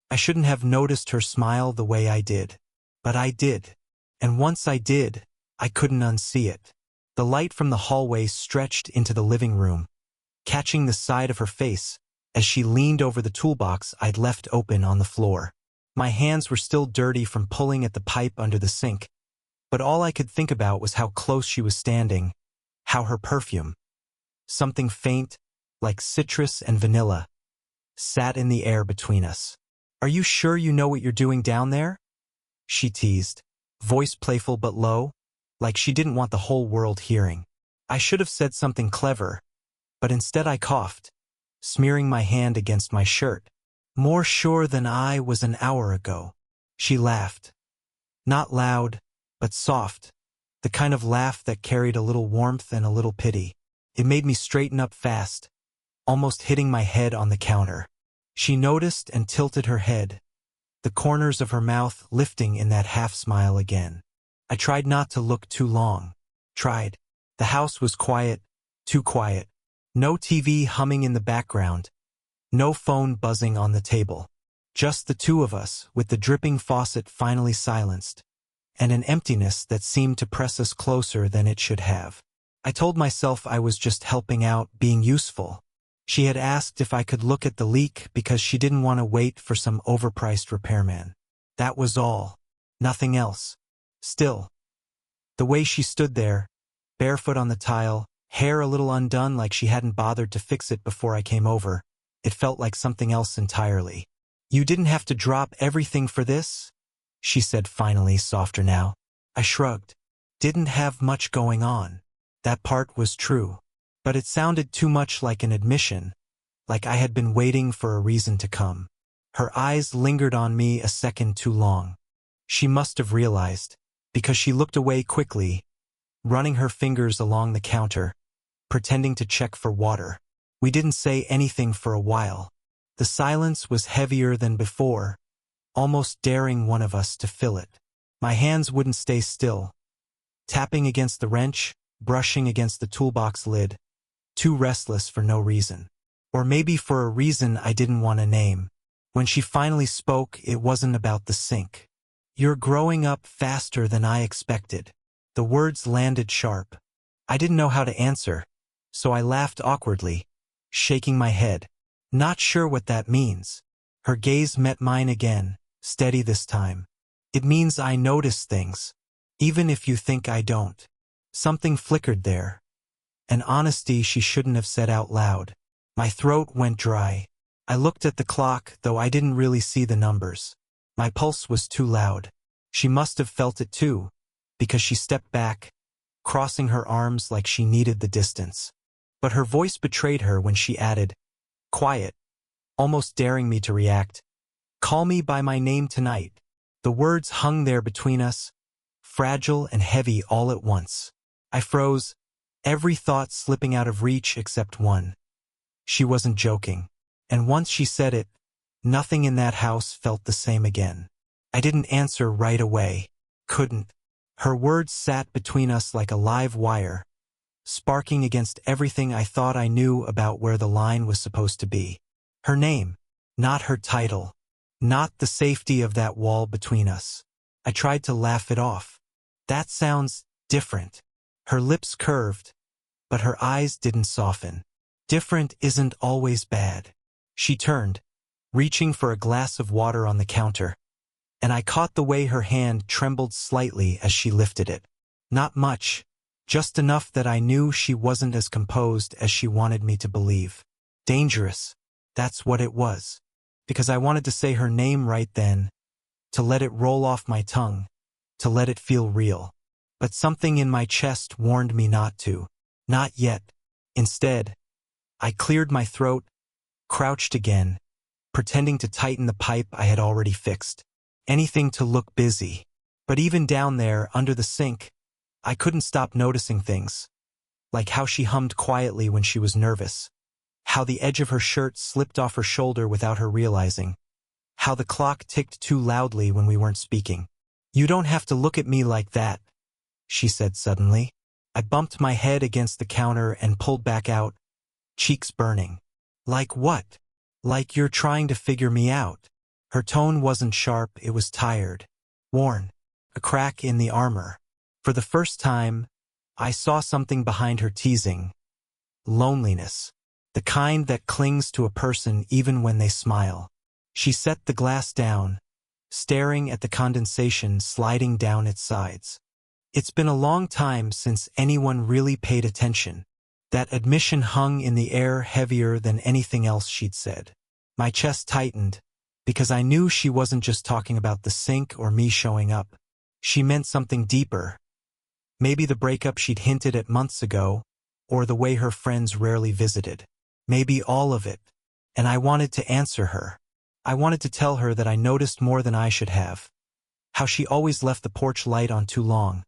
I shouldn't have noticed her smile the way I did. But I did. And once I did, I couldn't unsee it. The light from the hallway stretched into the living room, catching the side of her face as she leaned over the toolbox I'd left open on the floor. My hands were still dirty from pulling at the pipe under the sink, but all I could think about was how close she was standing, how her perfume, something faint, like citrus and vanilla, sat in the air between us. "Are you sure you know what you're doing down there?" she teased, voice playful but low, like she didn't want the whole world hearing. I should have said something clever, but instead I coughed, smearing my hand against my shirt. "More sure than I was an hour ago." She laughed. Not loud, but soft, the kind of laugh that carried a little warmth and a little pity. It made me straighten up fast, almost hitting my head on the counter. She noticed and tilted her head, the corners of her mouth lifting in that half-smile again. I tried not to look too long. Tried. The house was quiet, too quiet. No TV humming in the background. No phone buzzing on the table. Just the two of us, with the dripping faucet finally silenced, and an emptiness that seemed to press us closer than it should have. I told myself I was just helping out, being useful. She had asked if I could look at the leak because she didn't want to wait for some overpriced repairman. That was all. Nothing else. Still, the way she stood there, barefoot on the tile, hair a little undone like she hadn't bothered to fix it before I came over, it felt like something else entirely. "You didn't have to drop everything for this?" she said finally, softer now. I shrugged. Didn't have much going on. That part was true. But it sounded too much like an admission, like I had been waiting for a reason to come. Her eyes lingered on me a second too long. She must have realized, because she looked away quickly, running her fingers along the counter, pretending to check for water. We didn't say anything for a while. The silence was heavier than before, almost daring one of us to fill it. My hands wouldn't stay still, tapping against the wrench, brushing against the toolbox lid, too restless for no reason. Or maybe for a reason I didn't want to name. When she finally spoke, it wasn't about the sink. "You're growing up faster than I expected." The words landed sharp. I didn't know how to answer, so I laughed awkwardly, shaking my head. Not sure what that means. Her gaze met mine again, steady this time. "It means I notice things, even if you think I don't." Something flickered there. An honesty she shouldn't have said out loud. My throat went dry. I looked at the clock, though I didn't really see the numbers. My pulse was too loud. She must have felt it too, because she stepped back, crossing her arms like she needed the distance. But her voice betrayed her when she added, quiet, almost daring me to react, "Call me by my name tonight." The words hung there between us, fragile and heavy all at once. I froze, every thought slipping out of reach except one. She wasn't joking. And once she said it, nothing in that house felt the same again. I didn't answer right away. Couldn't. Her words sat between us like a live wire, sparking against everything I thought I knew about where the line was supposed to be. Her name, not her title, not the safety of that wall between us. I tried to laugh it off. That sounds different. Her lips curved, but her eyes didn't soften. Different isn't always bad. She turned, reaching for a glass of water on the counter, and I caught the way her hand trembled slightly as she lifted it. Not much, just enough that I knew she wasn't as composed as she wanted me to believe. Dangerous, that's what it was. Because I wanted to say her name right then, to let it roll off my tongue, to let it feel real. But something in my chest warned me not to. Not yet. Instead, I cleared my throat, crouched again, pretending to tighten the pipe I had already fixed. Anything to look busy. But even down there, under the sink, I couldn't stop noticing things. Like how she hummed quietly when she was nervous. How the edge of her shirt slipped off her shoulder without her realizing. How the clock ticked too loudly when we weren't speaking. "You don't have to look at me like that," she said suddenly. I bumped my head against the counter and pulled back out, cheeks burning. "Like what?" "Like you're trying to figure me out." Her tone wasn't sharp, it was tired, worn, a crack in the armor. For the first time, I saw something behind her teasing. Loneliness. The kind that clings to a person even when they smile. She set the glass down, staring at the condensation sliding down its sides. It's been a long time since anyone really paid attention. That admission hung in the air heavier than anything else she'd said. My chest tightened, because I knew she wasn't just talking about the sink or me showing up. She meant something deeper. Maybe the breakup she'd hinted at months ago, or the way her friends rarely visited. Maybe all of it. And I wanted to answer her. I wanted to tell her that I noticed more than I should have. How she always left the porch light on too long.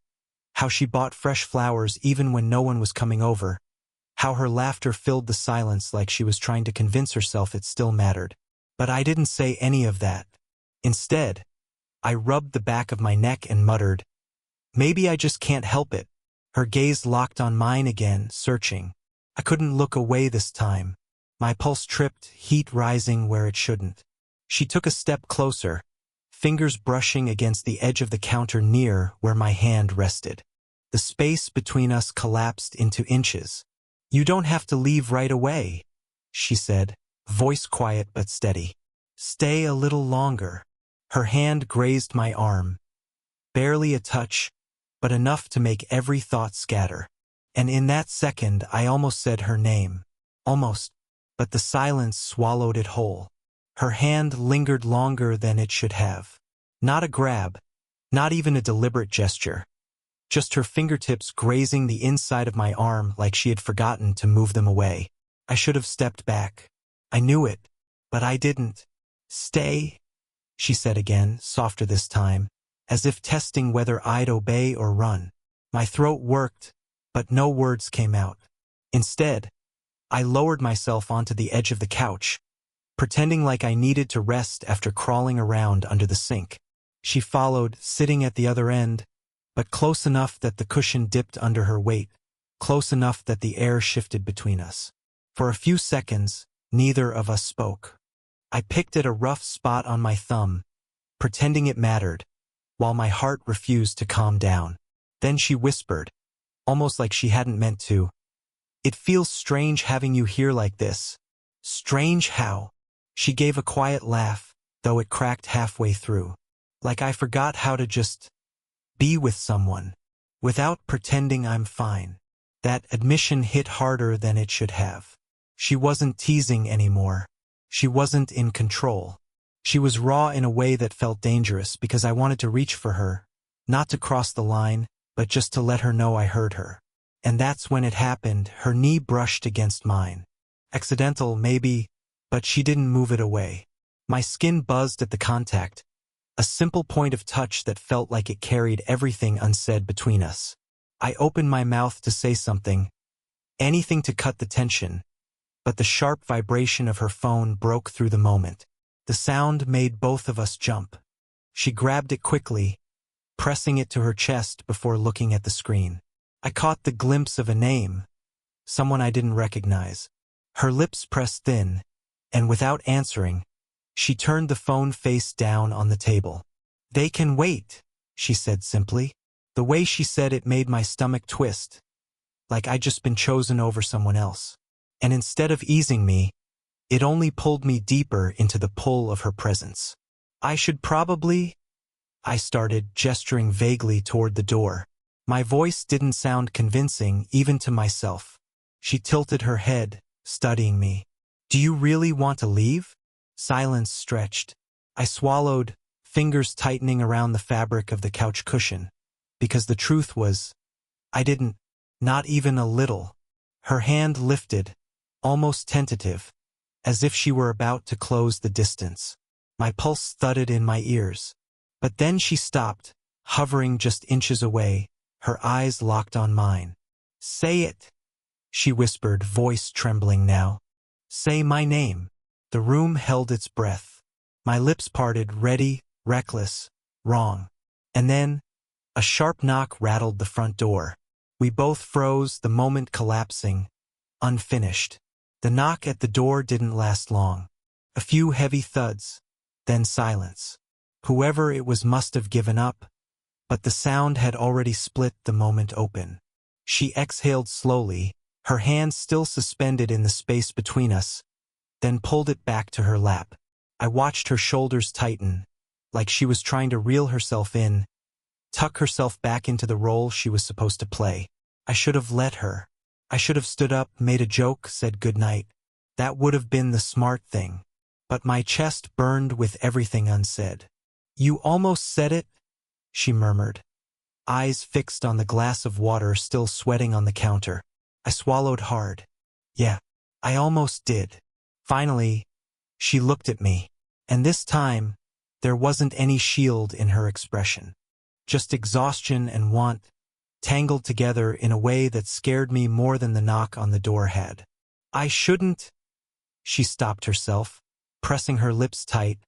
How she bought fresh flowers even when no one was coming over. How her laughter filled the silence like she was trying to convince herself it still mattered. But I didn't say any of that. Instead, I rubbed the back of my neck and muttered, "Maybe I just can't help it." Her gaze locked on mine again, searching. I couldn't look away this time. My pulse tripped, heat rising where it shouldn't. She took a step closer, fingers brushing against the edge of the counter near where my hand rested. The space between us collapsed into inches. "You don't have to leave right away," she said, voice quiet but steady. "Stay a little longer." Her hand grazed my arm. Barely a touch, but enough to make every thought scatter. And in that second I almost said her name. Almost, but the silence swallowed it whole. Her hand lingered longer than it should have. Not a grab, not even a deliberate gesture. Just her fingertips grazing the inside of my arm like she had forgotten to move them away. I should have stepped back. I knew it, but I didn't. "Stay," she said again, softer this time, as if testing whether I'd obey or run. My throat worked, but no words came out. Instead, I lowered myself onto the edge of the couch, pretending like I needed to rest after crawling around under the sink. She followed, sitting at the other end, but close enough that the cushion dipped under her weight, close enough that the air shifted between us. For a few seconds, neither of us spoke. I picked at a rough spot on my thumb, pretending it mattered, while my heart refused to calm down. Then she whispered, almost like she hadn't meant to, "It feels strange having you here like this." "Strange how?" She gave a quiet laugh, though it cracked halfway through. "Like I forgot how to just be with someone, without pretending I'm fine." That admission hit harder than it should have. She wasn't teasing anymore. She wasn't in control. She was raw in a way that felt dangerous because I wanted to reach for her, not to cross the line, but just to let her know I heard her. And that's when it happened. Her knee brushed against mine. Accidental, maybe, but she didn't move it away. My skin buzzed at the contact, a simple point of touch that felt like it carried everything unsaid between us. I opened my mouth to say something, anything to cut the tension, but the sharp vibration of her phone broke through the moment. The sound made both of us jump. She grabbed it quickly, pressing it to her chest before looking at the screen. I caught the glimpse of a name, someone I didn't recognize. Her lips pressed thin, and without answering, she turned the phone face down on the table. "They can wait," she said simply. The way she said it made my stomach twist, like I'd just been chosen over someone else. And instead of easing me, it only pulled me deeper into the pull of her presence. "I should probably," I started, gesturing vaguely toward the door. My voice didn't sound convincing, even to myself. She tilted her head, studying me. "Do you really want to leave?" Silence stretched. I swallowed, fingers tightening around the fabric of the couch cushion. Because the truth was, I didn't, not even a little. Her hand lifted, almost tentative, as if she were about to close the distance. My pulse thudded in my ears. But then she stopped, hovering just inches away, her eyes locked on mine. "Say it," she whispered, voice trembling now. "Say my name." The room held its breath. My lips parted, ready, reckless, wrong. And then, a sharp knock rattled the front door. We both froze, the moment collapsing, unfinished. The knock at the door didn't last long. A few heavy thuds, then silence. Whoever it was must have given up, but the sound had already split the moment open. She exhaled slowly, her hand still suspended in the space between us, then pulled it back to her lap. I watched her shoulders tighten, like she was trying to reel herself in, tuck herself back into the role she was supposed to play. I should have let her. I should have stood up, made a joke, said goodnight. That would have been the smart thing. But my chest burned with everything unsaid. You almost said it, she murmured, eyes fixed on the glass of water still sweating on the counter. I swallowed hard. Yeah, I almost did. Finally, she looked at me, and this time, there wasn't any shield in her expression. Just exhaustion and want, tangled together in a way that scared me more than the knock on the door had. I shouldn't. She stopped herself, pressing her lips tight,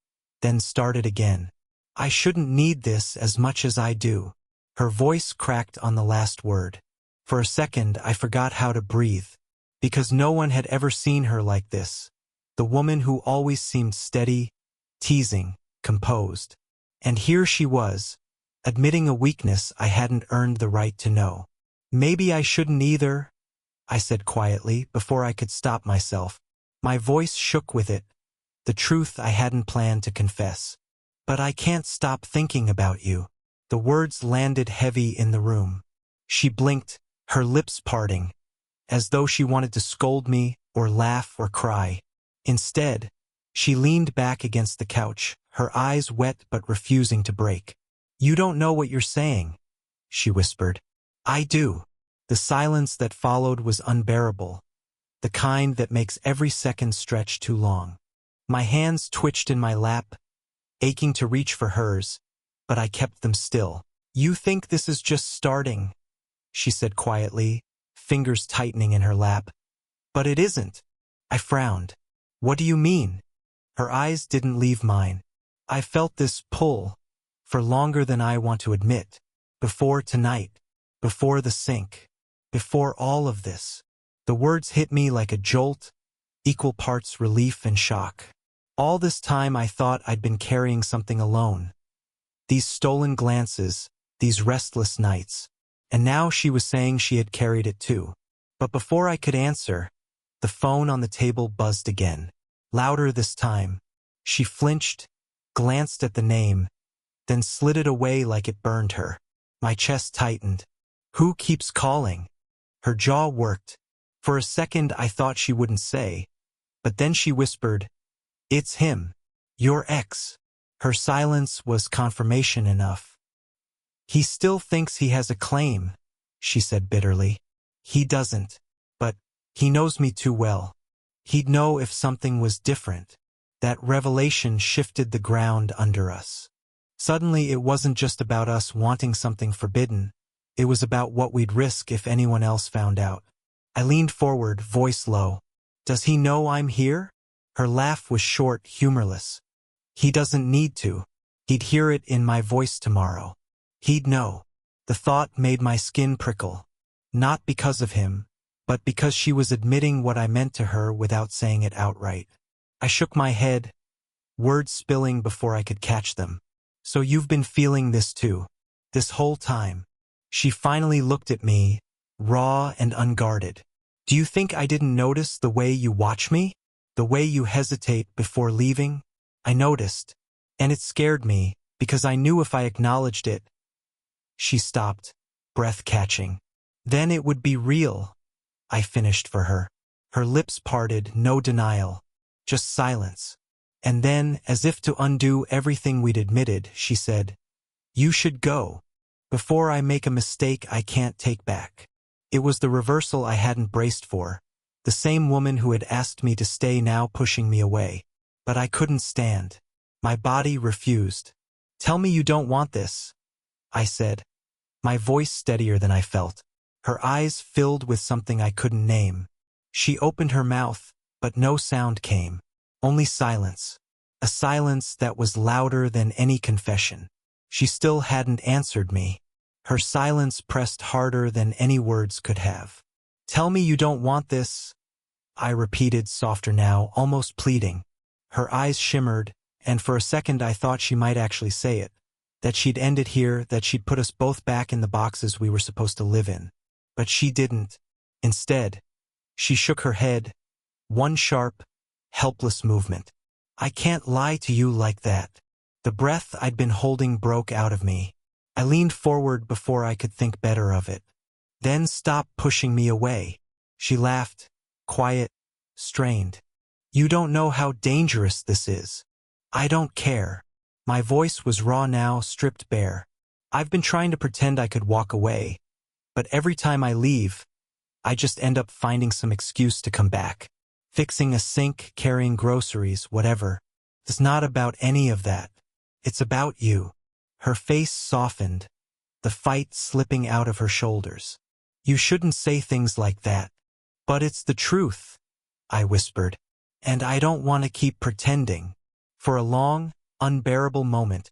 then started again. I shouldn't need this as much as I do. Her voice cracked on the last word. For a second, I forgot how to breathe, because no one had ever seen her like this. The woman who always seemed steady, teasing, composed. And here she was, admitting a weakness I hadn't earned the right to know. Maybe I shouldn't either, I said quietly before I could stop myself. My voice shook with it, the truth I hadn't planned to confess. But I can't stop thinking about you. The words landed heavy in the room. She blinked, her lips parting, as though she wanted to scold me or laugh or cry. Instead, she leaned back against the couch, her eyes wet but refusing to break. You don't know what you're saying, she whispered. I do. The silence that followed was unbearable, the kind that makes every second stretch too long. My hands twitched in my lap, aching to reach for hers, but I kept them still. You think this is just starting, she said quietly, fingers tightening in her lap. But it isn't. I frowned. What do you mean? Her eyes didn't leave mine. I felt this pull, for longer than I want to admit. Before tonight, before the sink, before all of this. The words hit me like a jolt, equal parts relief and shock. All this time I thought I'd been carrying something alone. These stolen glances, these restless nights. And now she was saying she had carried it too. But before I could answer, the phone on the table buzzed again. Louder this time. She flinched, glanced at the name, then slid it away like it burned her. My chest tightened. Who keeps calling? Her jaw worked. For a second I thought she wouldn't say, but then she whispered, It's him. Your ex. Her silence was confirmation enough. He still thinks he has a claim, she said bitterly. He doesn't. But he knows me too well. He'd know if something was different. That revelation shifted the ground under us. Suddenly it wasn't just about us wanting something forbidden. It was about what we'd risk if anyone else found out. I leaned forward, voice low. Does he know I'm here? Her laugh was short, humorless. He doesn't need to. He'd hear it in my voice tomorrow. He'd know. The thought made my skin prickle. Not because of him, but because she was admitting what I meant to her without saying it outright. I shook my head, words spilling before I could catch them. So you've been feeling this too, this whole time. She finally looked at me, raw and unguarded. Do you think I didn't notice the way you watch me? The way you hesitate before leaving? I noticed, and it scared me, because I knew if I acknowledged it. She stopped, breath catching. Then it would be real, I finished for her. Her lips parted, no denial, just silence. And then, as if to undo everything we'd admitted, she said, You should go. Before I make a mistake I can't take back. It was the reversal I hadn't braced for. The same woman who had asked me to stay now pushing me away. But I couldn't stand. My body refused. Tell me you don't want this, I said, my voice steadier than I felt. Her eyes filled with something I couldn't name. She opened her mouth, but no sound came. Only silence. A silence that was louder than any confession. She still hadn't answered me. Her silence pressed harder than any words could have. Tell me you don't want this, I repeated, softer now, almost pleading. Her eyes shimmered, and for a second I thought she might actually say it. That she'd end it here, that she'd put us both back in the boxes we were supposed to live in. But she didn't. Instead, she shook her head, one sharp, helpless movement. I can't lie to you like that. The breath I'd been holding broke out of me. I leaned forward before I could think better of it. Then stop pushing me away. She laughed, quiet, strained. You don't know how dangerous this is. I don't care. My voice was raw now, stripped bare. I've been trying to pretend I could walk away, but every time I leave, I just end up finding some excuse to come back. Fixing a sink, carrying groceries, whatever. It's not about any of that. It's about you. Her face softened, the fight slipping out of her shoulders. You shouldn't say things like that. But it's the truth, I whispered. And I don't want to keep pretending. For a long, unbearable moment,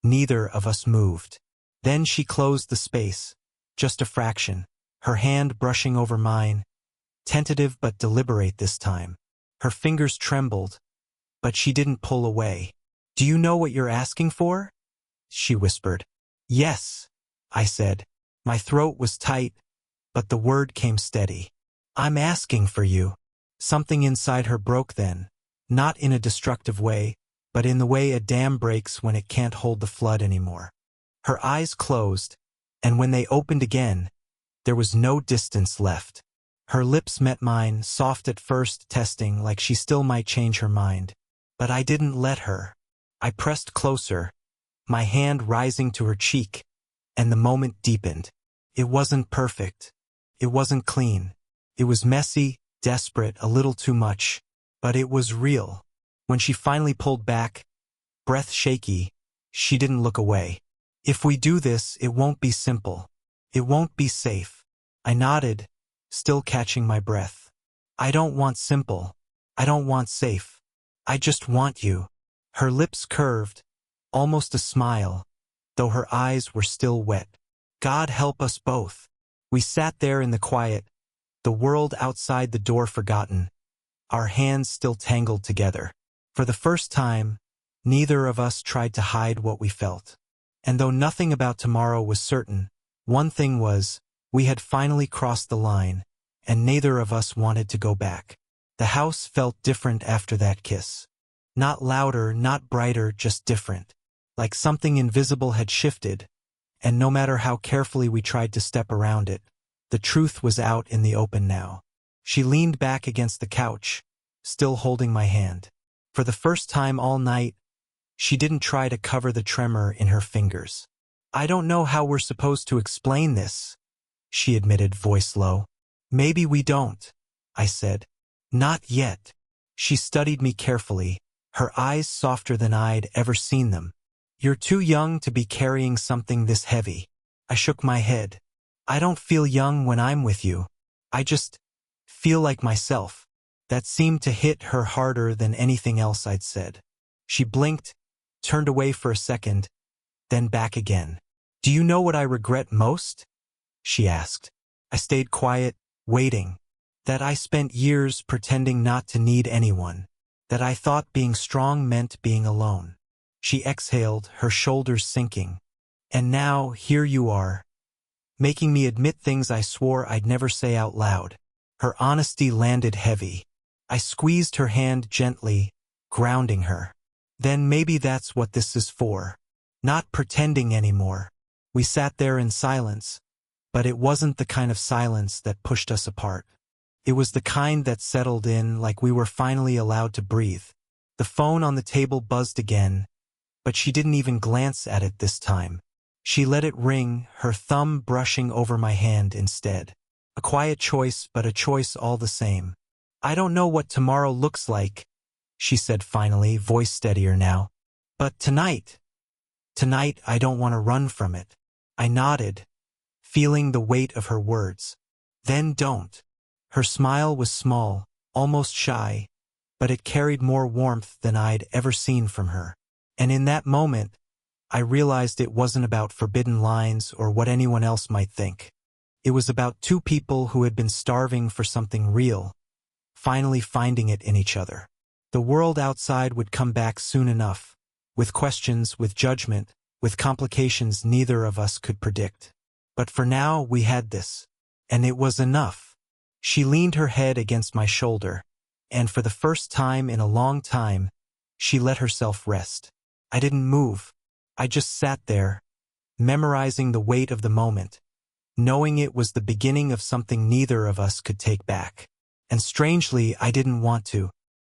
neither of us moved. Then she closed the space, just a fraction, her hand brushing over mine, tentative but deliberate this time. Her fingers trembled, but she didn't pull away. Do you know what you're asking for? She whispered. Yes, I said. My throat was tight, but the word came steady. I'm asking for you. Something inside her broke then, not in a destructive way, but in the way a dam breaks when it can't hold the flood anymore. Her eyes closed, and when they opened again, there was no distance left. Her lips met mine, soft at first, testing like she still might change her mind. But I didn't let her. I pressed closer, my hand rising to her cheek, and the moment deepened. It wasn't perfect. It wasn't clean. It was messy, desperate, a little too much, but it was real. When she finally pulled back, breath shaky, she didn't look away. If we do this, it won't be simple. It won't be safe. I nodded, still catching my breath. I don't want simple. I don't want safe. I just want you. Her lips curved, almost a smile, though her eyes were still wet. God help us both. We sat there in the quiet, the world outside the door forgotten, our hands still tangled together. For the first time, neither of us tried to hide what we felt. And though nothing about tomorrow was certain, one thing was, we had finally crossed the line, and neither of us wanted to go back. The house felt different after that kiss. Not louder, not brighter, just different. Like something invisible had shifted, and no matter how carefully we tried to step around it, the truth was out in the open now. She leaned back against the couch, still holding my hand. For the first time all night, she didn't try to cover the tremor in her fingers. I don't know how we're supposed to explain this, she admitted, voice low. Maybe we don't, I said. Not yet. She studied me carefully, her eyes softer than I'd ever seen them. You're too young to be carrying something this heavy. I shook my head. I don't feel young when I'm with you. I just feel like myself. That seemed to hit her harder than anything else I'd said. She blinked, turned away for a second, then back again. Do you know what I regret most? She asked. I stayed quiet, waiting. That I spent years pretending not to need anyone. That I thought being strong meant being alone. She exhaled, her shoulders sinking. And now, here you are, making me admit things I swore I'd never say out loud. Her honesty landed heavy. I squeezed her hand gently, grounding her. Then maybe that's what this is for. Not pretending anymore. We sat there in silence, but it wasn't the kind of silence that pushed us apart. It was the kind that settled in like we were finally allowed to breathe. The phone on the table buzzed again, but she didn't even glance at it this time. She let it ring, her thumb brushing over my hand instead. A quiet choice, but a choice all the same. I don't know what tomorrow looks like, she said finally, voice steadier now. But tonight I don't want to run from it. I nodded, feeling the weight of her words. Then don't. Her smile was small, almost shy, but it carried more warmth than I'd ever seen from her. And in that moment, I realized it wasn't about forbidden lines or what anyone else might think. It was about two people who had been starving for something real, finally finding it in each other. The world outside would come back soon enough, with questions, with judgment, with complications neither of us could predict. But for now we had this, and it was enough. She leaned her head against my shoulder, and for the first time in a long time, she let herself rest. I didn't move. I just sat there, memorizing the weight of the moment, knowing it was the beginning of something neither of us could take back. And strangely, I didn't want to.